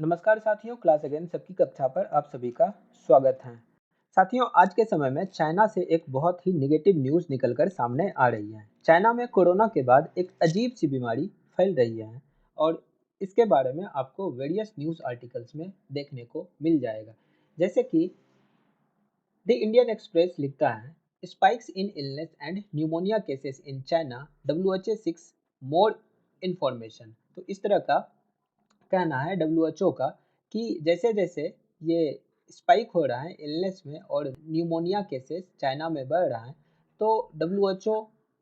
नमस्कार साथियों, class again सबकी कक्षा पर आप सभी का स्वागत है। साथियों, आज के समय में चाइना से एक बहुत ही नेगेटिव न्यूज़ निकलकर सामने आ रही है। चाइना में कोरोना के बाद एक अजीब सी बीमारी फैल रही है और इसके बारे में आपको वेरियस न्यूज़ आर्टिकल्स में देखने को मिल जाएगा। जैसे कि द इंडियन एक्सप्रेस लिखता है, spikes in illness and pneumonia cases in China, WHO seeks more information. तो इस तरह का कहना है WHO का कि जैसे जैसे ये स्पाइक हो रहा है इलनेस में और न्यूमोनिया केसेस चाइना में बढ़ रहा है, तो WHO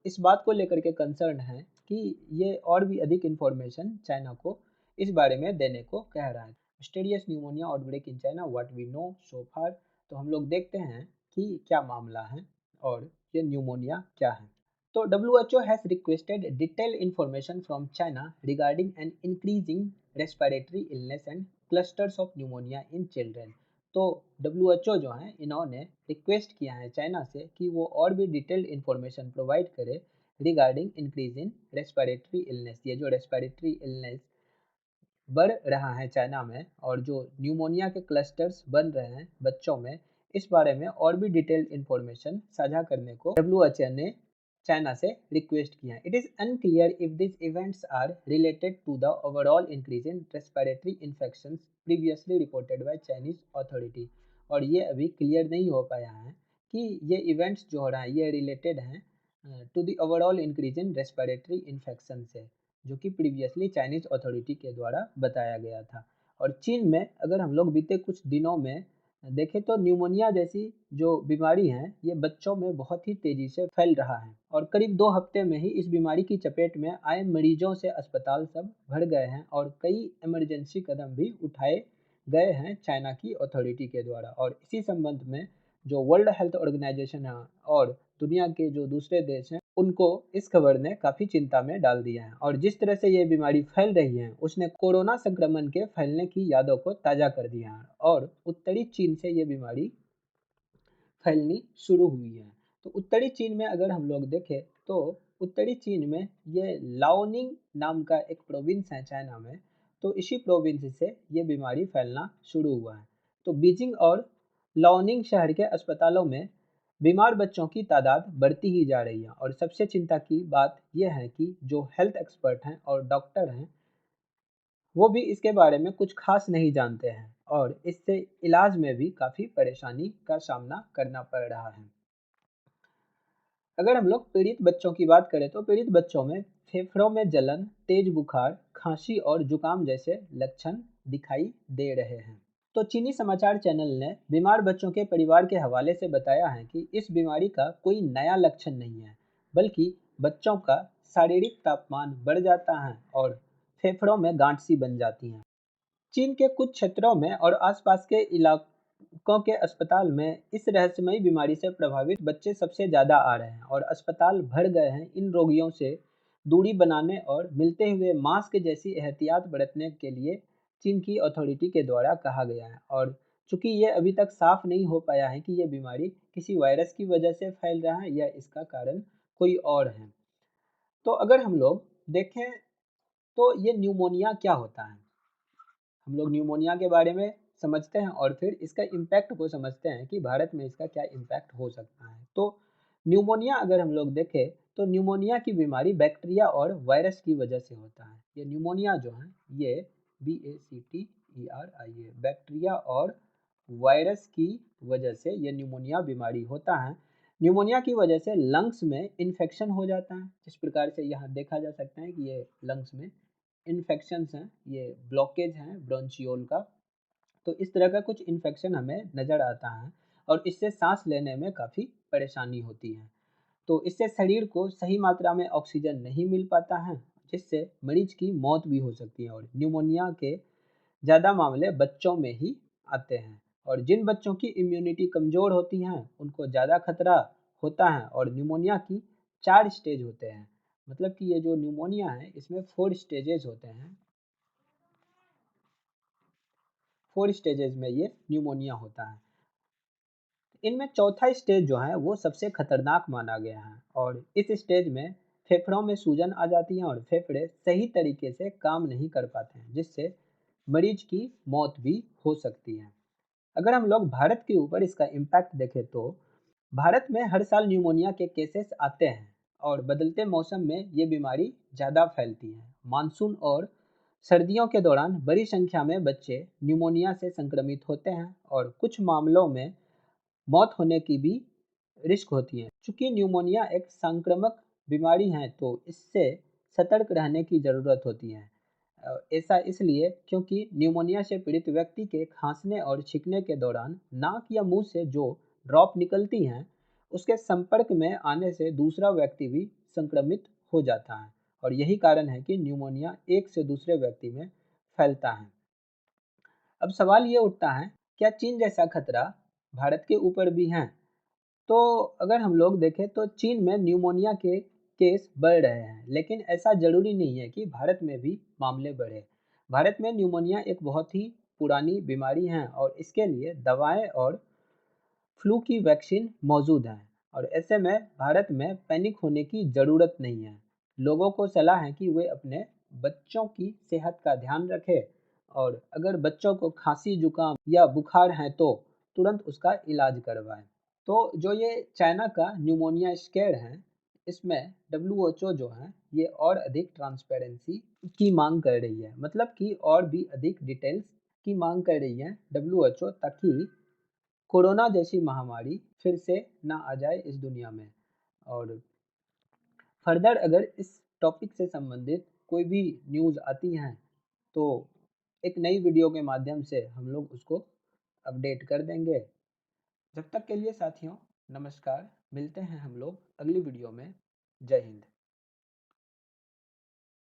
इस बात को लेकर के कंसर्न है कि ये और भी अधिक इन्फॉर्मेशन चाइना को इस बारे में देने को कह रहा है। Mysterious pneumonia outbreak in China, what we know so far. तो हम लोग देखते हैं कि क्या मामला है और ये न्यूमोनिया क्या है। तो WHO has requested detailed information from China regarding an increasing respiratory illness and clusters of pneumonia in children। तो WHO जो है इन्होंने रिक्वेस्ट किया है चाइना से कि वो और भी डिटेल्ड इंफॉर्मेशन प्रोवाइड करे regarding increase in respiratory illness. ये जो रेस्पिरेटरी इलनेस बढ़ रहा है चाइना में और जो न्यूमोनिया के क्लस्टर्स बन रहे हैं बच्चों में, इस बारे में और भी डिटेल्ड इंफॉर्मेशन साझा करने को WHO ने चाइना से रिक्वेस्ट किया है। It is unclear if this events are related to the overall increase in respiratory infections previously reported by Chinese authority. और ये अभी क्लियर नहीं हो पाया है कि ये इवेंट्स जो हो रहा है ये रिलेटेड हैं to the overall increase in respiratory infection से, जो कि प्रीवियसली चाइनीज अथॉरिटी के द्वारा बताया गया था। और चीन में अगर हम लोग बीते कुछ दिनों में देखें तो न्यूमोनिया जैसी जो बीमारी है ये बच्चों में बहुत ही तेजी से फैल रहा है और करीब 2 हफ्ते में ही इस बीमारी की चपेट में आए मरीजों से अस्पताल सब भर गए हैं और कई इमरजेंसी कदम भी उठाए गए हैं चाइना की अथॉरिटी के द्वारा। और इसी संबंध में जो वर्ल्ड हेल्थ ऑर्गेनाइजेशन है और दुनिया के जो दूसरे देश हैं उनको इस खबर ने काफ़ी चिंता में डाल दिया है। और जिस तरह से ये बीमारी फैल रही है उसने कोरोना संक्रमण के फैलने की यादों को ताज़ा कर दिया है और उत्तरी चीन से ये बीमारी फैलनी शुरू हुई है। तो उत्तरी चीन में अगर हम लोग देखें तो उत्तरी चीन में ये लाओनिंग नाम का एक प्रोविंस है चाइना में, तो इसी प्रोविंस से ये बीमारी फैलना शुरू हुआ है। तो बीजिंग और लाओनिंग शहर के अस्पतालों में बीमार बच्चों की तादाद बढ़ती ही जा रही है और सबसे चिंता की बात यह है कि जो हेल्थ एक्सपर्ट हैं और डॉक्टर हैं वो भी इसके बारे में कुछ खास नहीं जानते हैं और इससे इलाज में भी काफ़ी परेशानी का सामना करना पड़ रहा है। अगर हम लोग पीड़ित बच्चों की बात करें तो पीड़ित बच्चों में फेफड़ों में जलन, तेज बुखार, खांसी और जुकाम जैसे लक्षण दिखाई दे रहे हैं। तो चीनी समाचार चैनल ने बीमार बच्चों के परिवार के हवाले से बताया है कि इस बीमारी का कोई नया लक्षण नहीं है, बल्कि बच्चों का शारीरिक तापमान बढ़ जाता है और फेफड़ों में गांठ सी बन जाती हैं। चीन के कुछ क्षेत्रों में और आसपास के इलाकों के अस्पताल में इस रहस्यमयी बीमारी से प्रभावित बच्चे सबसे ज़्यादा आ रहे हैं और अस्पताल भर गए हैं। इन रोगियों से दूरी बनाने और मिलते हुए मास्क जैसी एहतियात बरतने के लिए चीन की अथॉरिटी के द्वारा कहा गया है। और चूंकि ये अभी तक साफ नहीं हो पाया है कि ये बीमारी किसी वायरस की वजह से फैल रहा है या इसका कारण कोई और है। तो अगर हम लोग देखें तो ये न्यूमोनिया क्या होता है, हम लोग न्यूमोनिया के बारे में समझते हैं और फिर इसका इम्पैक्ट को समझते हैं कि भारत में इसका क्या इम्पैक्ट हो सकता है। तो न्यूमोनिया अगर हम लोग देखें तो न्यूमोनिया की बीमारी बैक्टीरिया और वायरस की वजह से होता है। ये न्यूमोनिया जो है ये BACTERIA बैक्टीरिया और वायरस की वजह से ये न्यूमोनिया बीमारी होता है। न्यूमोनिया की वजह से लंग्स में इन्फेक्शन हो जाता है, जिस प्रकार से यहाँ देखा जा सकता है कि ये लंग्स में इन्फेक्शंस हैं, ये ब्लॉकेज हैं ब्रोंचियोल का। तो इस तरह का कुछ इन्फेक्शन हमें नज़र आता है और इससे सांस लेने में काफ़ी परेशानी होती है। तो इससे शरीर को सही मात्रा में ऑक्सीजन नहीं मिल पाता है, जिससे मरीज की मौत भी हो सकती है। और न्यूमोनिया के ज़्यादा मामले बच्चों में ही आते हैं और जिन बच्चों की इम्यूनिटी कमज़ोर होती है उनको ज़्यादा खतरा होता है। और न्यूमोनिया की 4 स्टेज होते हैं, मतलब कि ये जो न्यूमोनिया है इसमें 4 स्टेजेस होते हैं। 4 स्टेजेस में ये न्यूमोनिया होता है। इनमें चौथा स्टेज जो है वो सबसे खतरनाक माना गया है और इस स्टेज में फेफड़ों में सूजन आ जाती है और फेफड़े सही तरीके से काम नहीं कर पाते हैं, जिससे मरीज की मौत भी हो सकती है। अगर हम लोग भारत के ऊपर इसका इम्पैक्ट देखें तो भारत में हर साल न्यूमोनिया के केसेस आते हैं और बदलते मौसम में ये बीमारी ज़्यादा फैलती है। मानसून और सर्दियों के दौरान बड़ी संख्या में बच्चे न्यूमोनिया से संक्रमित होते हैं और कुछ मामलों में मौत होने की भी रिस्क होती है। चूंकि न्यूमोनिया एक संक्रामक बीमारी है तो इससे सतर्क रहने की ज़रूरत होती है। ऐसा इसलिए क्योंकि न्यूमोनिया से पीड़ित व्यक्ति के खांसने और छींकने के दौरान नाक या मुंह से जो ड्रॉप निकलती हैं उसके संपर्क में आने से दूसरा व्यक्ति भी संक्रमित हो जाता है और यही कारण है कि न्यूमोनिया एक से दूसरे व्यक्ति में फैलता है। अब सवाल ये उठता है, क्या चीन जैसा खतरा भारत के ऊपर भी है? तो अगर हम लोग देखें तो चीन में न्यूमोनिया के केस बढ़ रहे हैं, लेकिन ऐसा जरूरी नहीं है कि भारत में भी मामले बढ़े। भारत में न्यूमोनिया एक बहुत ही पुरानी बीमारी है और इसके लिए दवाएं और फ्लू की वैक्सीन मौजूद है और ऐसे में भारत में पैनिक होने की ज़रूरत नहीं है। लोगों को सलाह है कि वे अपने बच्चों की सेहत का ध्यान रखें और अगर बच्चों को खांसी जुकाम या बुखार है तो तुरंत उसका इलाज करवाएं। तो जो ये चाइना का न्यूमोनिया स्केयर है, इसमें डब्ल्यूएचओ जो है ये और अधिक ट्रांसपेरेंसी की मांग कर रही है, मतलब कि और भी अधिक डिटेल्स की मांग कर रही है डब्ल्यूएचओ, ताकि कोरोना जैसी महामारी फिर से ना आ जाए इस दुनिया में। और फर्दर अगर इस टॉपिक से संबंधित कोई भी न्यूज़ आती हैं तो एक नई वीडियो के माध्यम से हम लोग उसको अपडेट कर देंगे। जब तक के लिए साथियों, नमस्कार। मिलते हैं हम लोग अगली वीडियो में। जय हिंद।